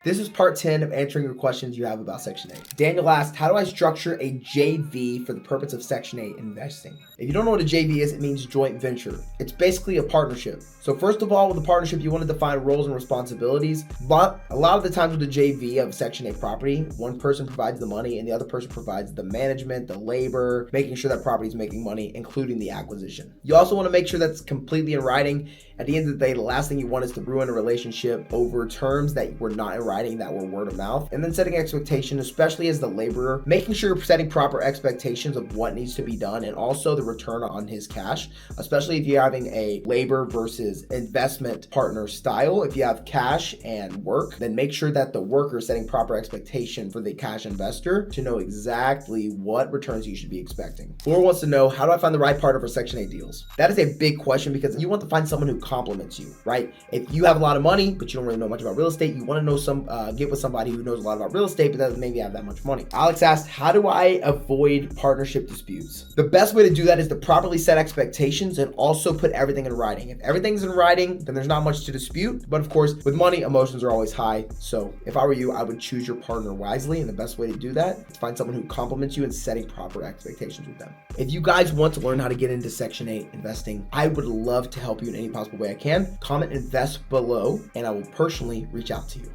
This is part 10 of answering your questions you have about Section 8. Daniel asked, how do I structure a JV for the purpose of Section 8 investing? If you don't know what a JV is, it means joint venture. It's basically a partnership. So first of all, with a partnership, you want to define roles and responsibilities. But a lot of the times with a JV of Section 8 property, one person provides the money and the other person provides the management, the labor, making sure that property is making money, including the acquisition. You also want to make sure that's completely in writing. At the end of the day, the last thing you want is to ruin a relationship over terms that were not in writing, that were word of mouth. And then setting expectations, especially as the laborer, making sure you're setting proper expectations of what needs to be done and also the return on his cash, especially if you're having a labor versus investment partner style. If you have cash and work, then make sure that the worker is setting proper expectation for the cash investor to know exactly what returns you should be expecting. Floor wants to know, how do I find the right partner for Section 8 deals? That is a big question because you want to find someone who complements you, right? If you have a lot of money, but you don't really know much about real estate, you want to know get with somebody who knows a lot about real estate, but doesn't maybe have that much money. Alex asked, how do I avoid partnership disputes? The best way to do that is to properly set expectations and also put everything in writing. If everything's in writing, then there's not much to dispute. But of course, with money, emotions are always high. So if I were you, I would choose your partner wisely. And the best way to do that is find someone who complements you and setting proper expectations with them. If you guys want to learn how to get into Section 8 investing, I would love to help you in any possible way I can. Comment invest below, and I will personally reach out to you.